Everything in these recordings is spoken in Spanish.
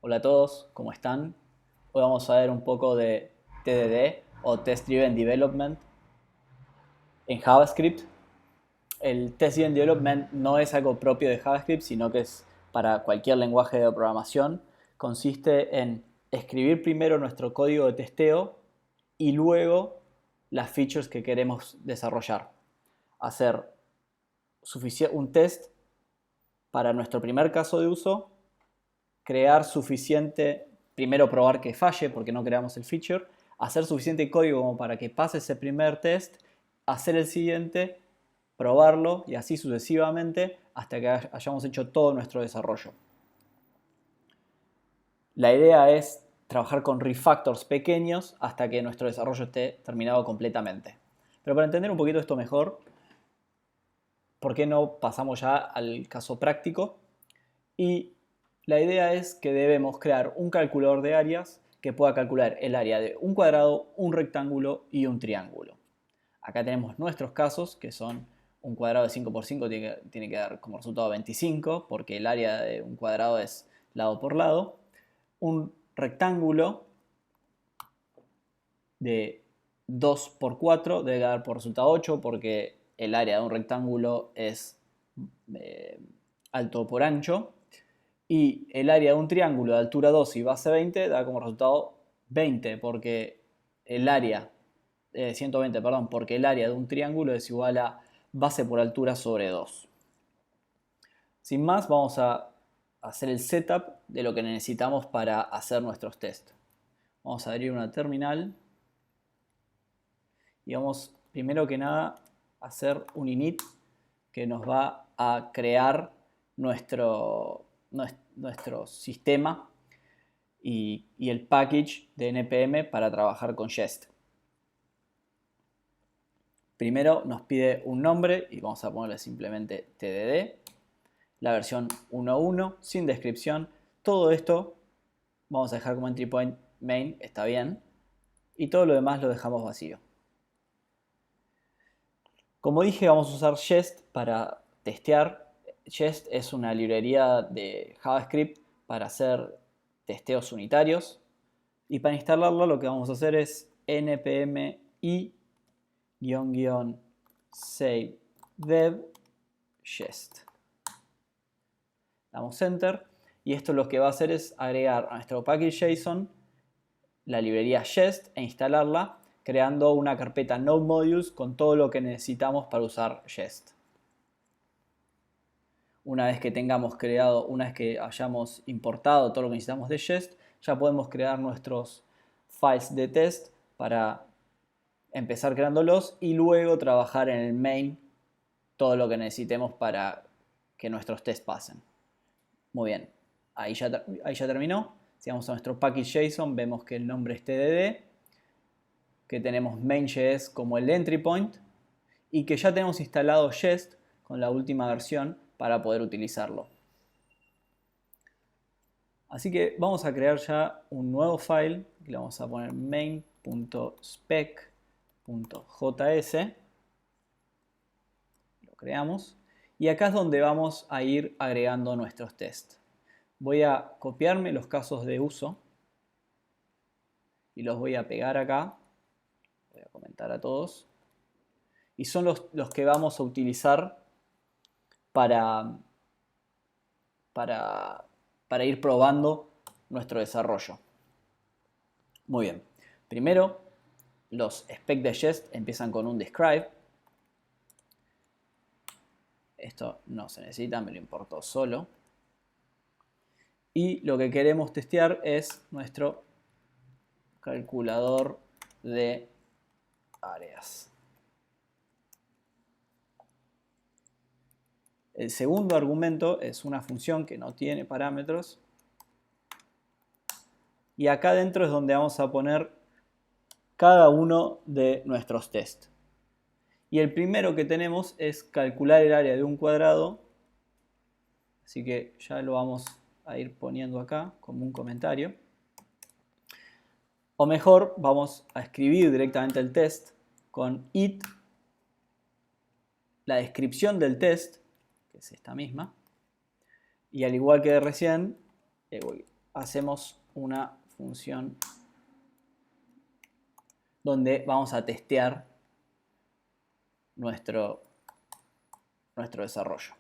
Hola a todos, ¿cómo están? Hoy vamos a ver un poco de TDD o Test Driven Development en JavaScript. El Test Driven Development no es algo propio de JavaScript, sino que es para cualquier lenguaje de programación. Consiste en escribir primero nuestro código de testeo y luego las features que queremos desarrollar. Hacer un test para nuestro primer caso de uso, crear suficiente, primero probar que falle porque no creamos el feature, hacer suficiente código como para que pase ese primer test, hacer el siguiente, probarlo y así sucesivamente hasta que hayamos hecho todo nuestro desarrollo. La idea es trabajar con refactors pequeños hasta que nuestro desarrollo esté terminado completamente. Pero para entender un poquito esto mejor, ¿por qué no pasamos ya al caso práctico? Y la idea es que debemos crear un calculador de áreas que pueda calcular el área de un cuadrado, un rectángulo y un triángulo. Acá tenemos nuestros casos, que son un cuadrado de 5 por 5 tiene que dar como resultado 25, porque el área de un cuadrado es lado por lado. Un rectángulo de 2 por 4 debe dar por resultado 8, porque el área de un rectángulo es eh, alto por ancho. Y el área de un triángulo de altura 2 y base 20 da como resultado 20, porque el área, 120, perdón, porque el área de un triángulo es igual a base por altura sobre 2. Sin más, vamos a hacer el setup de lo que necesitamos para hacer nuestros tests. Vamos a abrir una terminal y vamos primero que nada a hacer un init que nos va a crear nuestro sistema y el package de npm para trabajar con Jest. Primero nos pide un nombre y vamos a ponerle simplemente tdd, la versión 1.1 sin descripción. Todo esto vamos a dejar como entry point main, está bien, y todo lo demás lo dejamos vacío. Como dije, vamos a usar Jest para testear. Jest es una librería de JavaScript para hacer testeos unitarios. Y para instalarlo lo que vamos a hacer es npm i-save dev jest. Damos enter y esto lo que va a hacer es agregar a nuestro package JSON la librería Jest e instalarla creando una carpeta node modules con todo lo que necesitamos para usar Jest. Una vez que hayamos importado todo lo que necesitamos de Jest, ya podemos crear nuestros files de test para empezar creándolos y luego trabajar en el main todo lo que necesitemos para que nuestros tests pasen. Muy bien, ahí ya terminó. Si vamos a nuestro package JSON, vemos que el nombre es TDD, que tenemos main.js como el entry point y que ya tenemos instalado Jest con la última versión para poder utilizarlo. Así que vamos a crear ya un nuevo file que le vamos a poner main.spec.js. Lo creamos. Y acá es donde vamos a ir agregando nuestros tests. Voy a copiarme los casos de uso y los voy a pegar acá. Voy a comentar a todos. Y son los que vamos a utilizar para, para ir probando nuestro desarrollo. Muy bien. Primero, los spec de Jest empiezan con un describe. Esto no se necesita, me lo importó solo. Y lo que queremos testear es nuestro calculador de áreas. El segundo argumento es una función que no tiene parámetros. Y acá dentro es donde vamos a poner cada uno de nuestros tests. Y el primero que tenemos es calcular el área de un cuadrado. Así que ya lo vamos a ir poniendo acá como un comentario. O mejor, vamos a escribir directamente el test con it, la descripción del test, que es esta misma. Y al igual que recién, voy hacemos una función donde vamos a testear nuestro desarrollo.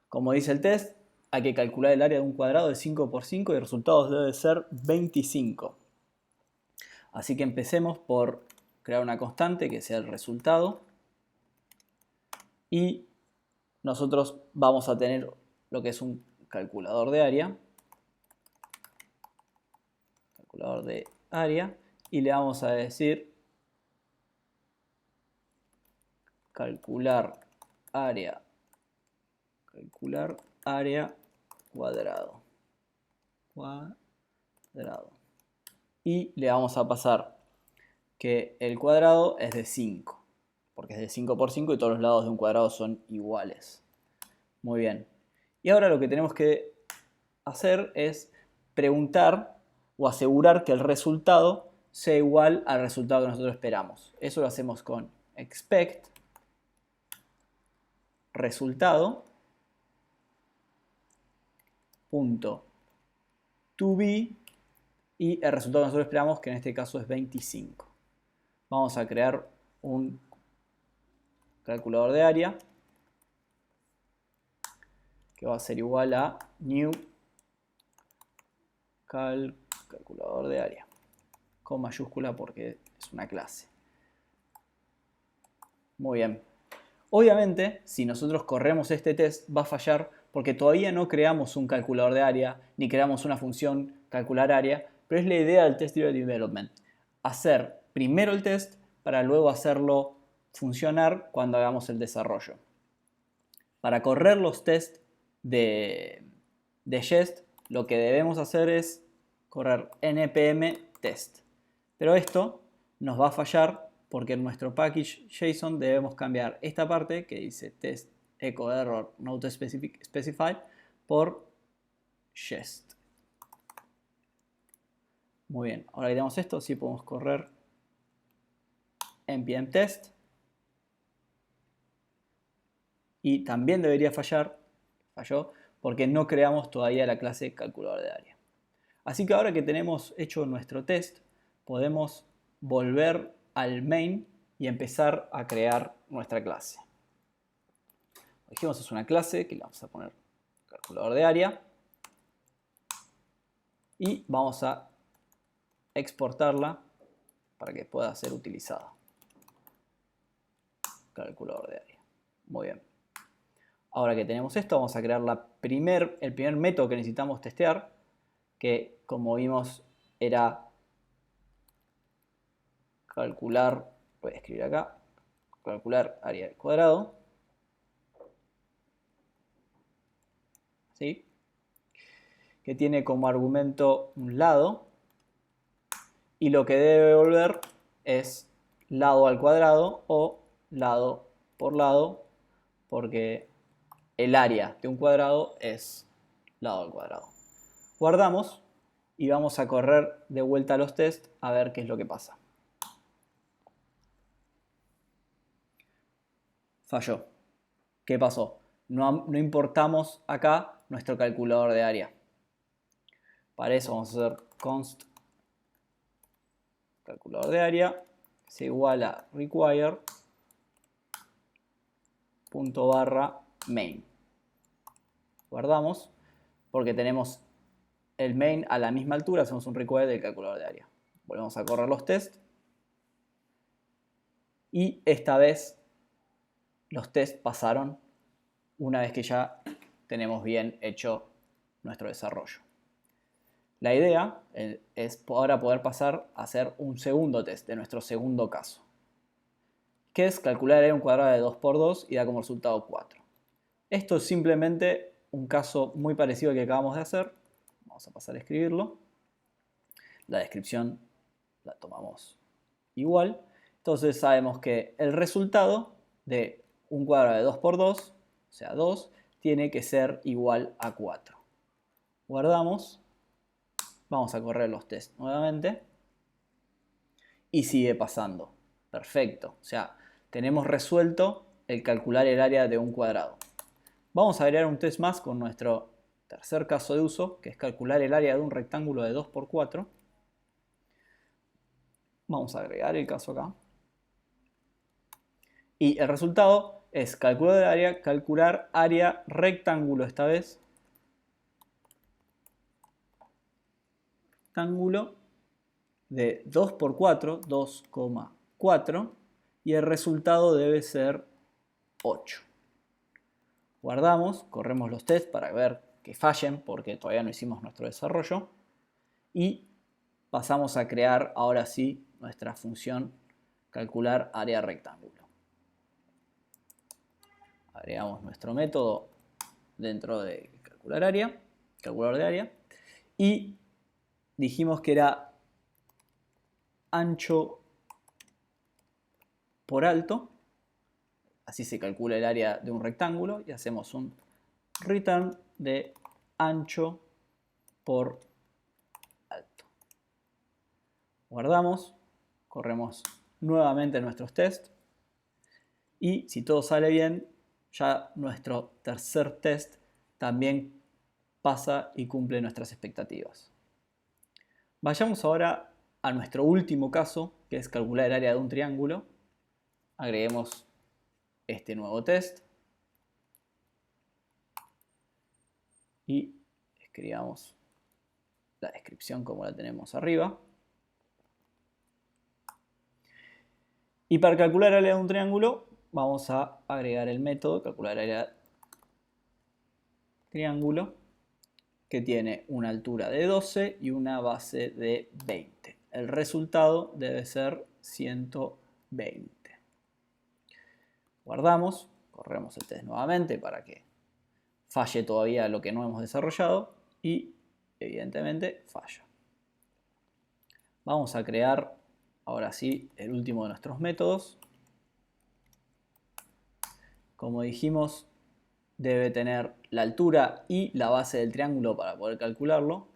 Como dice el test, hay que calcular el área de un cuadrado de 5 por 5 y el resultado debe ser 25. Así que empecemos por crear una constante que sea el resultado. Y nosotros vamos a tener lo que es un calculador de área. Calculador de área. Y le vamos a decir calcular área cuadrado. Y le vamos a pasar que el cuadrado es de 5. Porque es de 5 por 5 y todos los lados de un cuadrado son iguales. Muy bien. Y ahora lo que tenemos que hacer es preguntar o asegurar que el resultado sea igual al resultado que nosotros esperamos. Eso lo hacemos con expect resultado punto to be y el resultado que nosotros esperamos, que en este caso es 25. Vamos a crear un calculador de área que va a ser igual a new calculador de área con mayúscula porque es una clase. Muy bien. Obviamente, si nosotros corremos este test, va a fallar porque todavía no creamos un calculador de área ni creamos una función calcular área, pero es la idea del Test Driven Development. Hacer primero el test para luego hacerlo funcionar cuando hagamos el desarrollo. Para correr los tests de Jest, lo que debemos hacer es correr npm test. Pero esto nos va a fallar porque en nuestro package JSON debemos cambiar esta parte que dice test echo error not specified por Jest. Muy bien, ahora que tenemos esto, sí podemos correr npm test. Y también debería fallar, falló, porque no creamos todavía la clase calculador de área. Así que ahora que tenemos hecho nuestro test, podemos volver al main y empezar a crear nuestra clase. Dijimos es una clase que le vamos a poner calculador de área y vamos a exportarla para que pueda ser utilizada. Calculador de área. Muy bien. Ahora que tenemos esto, vamos a crear el primer método que necesitamos testear, que como vimos era calcular, voy a escribir acá, calcular área al cuadrado. ¿Sí? Que tiene como argumento un lado y lo que debe devolver es lado al cuadrado o lado por lado, porque el área de un cuadrado es lado al cuadrado. Guardamos y vamos a correr de vuelta a los tests a ver qué es lo que pasa. Falló. ¿Qué pasó? No importamos acá nuestro calculador de área. Para eso vamos a hacer const calculador de área es igual a require punto barra main. Guardamos porque tenemos el main a la misma altura, hacemos un require del calculador de área. Volvemos a correr los tests y esta vez los tests pasaron una vez que ya tenemos bien hecho nuestro desarrollo. La idea es ahora poder pasar a hacer un segundo test de nuestro segundo caso, que es calcular un cuadrado de 2 por 2 y da como resultado 4. Esto es simplemente un caso muy parecido al que acabamos de hacer. Vamos a pasar a escribirlo. La descripción la tomamos igual. Entonces sabemos que el resultado de un cuadrado de 2 por 2, o sea 2, tiene que ser igual a 4. Guardamos. Vamos a correr los tests nuevamente. Y sigue pasando. Perfecto. O sea, tenemos resuelto el calcular el área de un cuadrado. Vamos a agregar un test más con nuestro tercer caso de uso, que es calcular el área de un rectángulo de 2×4. Vamos a agregar el caso acá. Y el resultado es calcular área rectángulo esta vez. Rectángulo de 2×4, 2,4. Y el resultado debe ser 8. Guardamos, corremos los tests para ver que fallen porque todavía no hicimos nuestro desarrollo. Y pasamos a crear ahora sí nuestra función calcular área rectángulo. Agregamos nuestro método dentro de calculador de área, y dijimos que era ancho por alto. Así se calcula el área de un rectángulo y hacemos un return de ancho por alto. Guardamos, corremos nuevamente nuestros tests y si todo sale bien, ya nuestro tercer test también pasa y cumple nuestras expectativas. Vayamos ahora a nuestro último caso, que es calcular el área de un triángulo. Agreguemos este nuevo test y escribamos la descripción como la tenemos arriba. Y para calcular el área de un triángulo vamos a agregar el método calcular el área de triángulo, que tiene una altura de 12 y una base de 20. El resultado debe ser 120. Guardamos, corremos el test nuevamente para que falle todavía lo que no hemos desarrollado y evidentemente falla. Vamos a crear ahora sí el último de nuestros métodos. Como dijimos, debe tener la altura y la base del triángulo para poder calcularlo.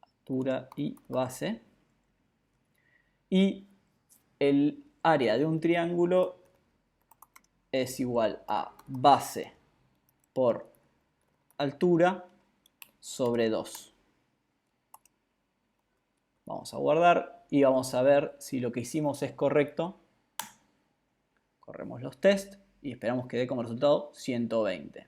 Altura y base. Y el área de un triángulo es igual a base por altura sobre 2. Vamos a guardar y vamos a ver si lo que hicimos es correcto. Corremos los tests y esperamos que dé como resultado 120.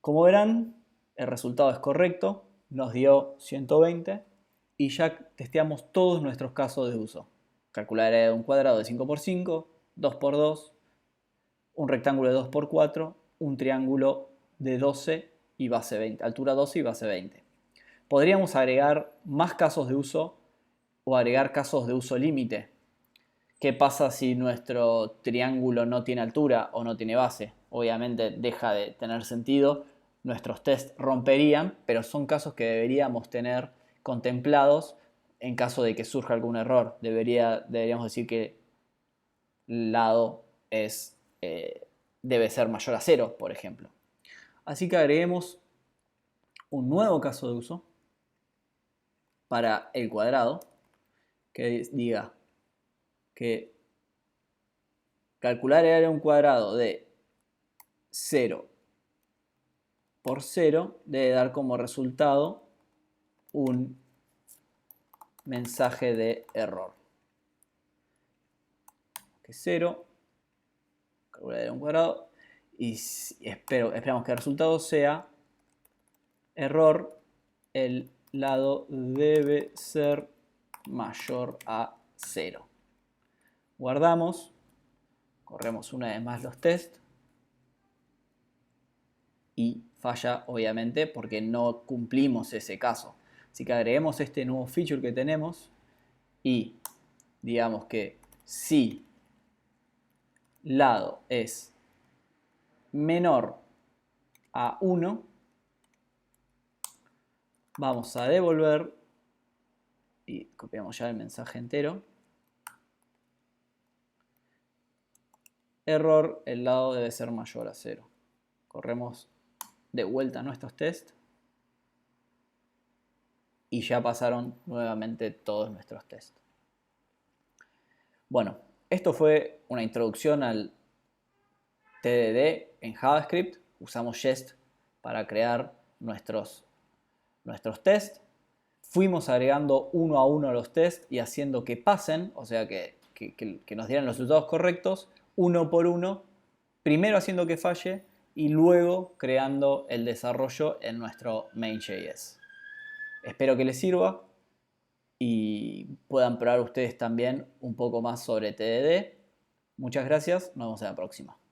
Como verán, el resultado es correcto, nos dio 120 y ya testeamos todos nuestros casos de uso. Calcular el área de un cuadrado de 5×5, 2×2, un rectángulo de 2×4, un triángulo de 12 y base 20, altura 12 y base 20. Podríamos agregar más casos de uso o agregar casos de uso límite. ¿Qué pasa si nuestro triángulo no tiene altura o no tiene base? Obviamente deja de tener sentido, nuestros tests romperían, pero son casos que deberíamos tener contemplados en caso de que surja algún error. Deberíamos decir que el lado debe ser mayor a 0, por ejemplo. Así que agreguemos un nuevo caso de uso para el cuadrado que diga que calcular el área de un cuadrado de 0 por 0 debe dar como resultado un mensaje de error. Que 0, calcular el área de un cuadrado, y esperamos que el resultado sea error, el lado debe ser mayor a 0. Guardamos, corremos una vez más los tests y falla obviamente porque no cumplimos ese caso. Así que agreguemos este nuevo feature que tenemos y digamos que si lado es menor a 1, vamos a devolver y copiamos ya el mensaje entero. Error, el lado debe ser mayor a 0. Corremos de vuelta nuestros tests y ya pasaron nuevamente todos nuestros tests. Bueno, esto fue una introducción al TDD en JavaScript. usamos Jest para crear nuestros tests. Fuimos agregando uno a uno los tests y haciendo que pasen, o sea que nos dieran los resultados correctos, uno por uno, primero haciendo que falle y luego creando el desarrollo en nuestro main.js. Espero que les sirva y puedan probar ustedes también un poco más sobre TDD. Muchas gracias, nos vemos en la próxima.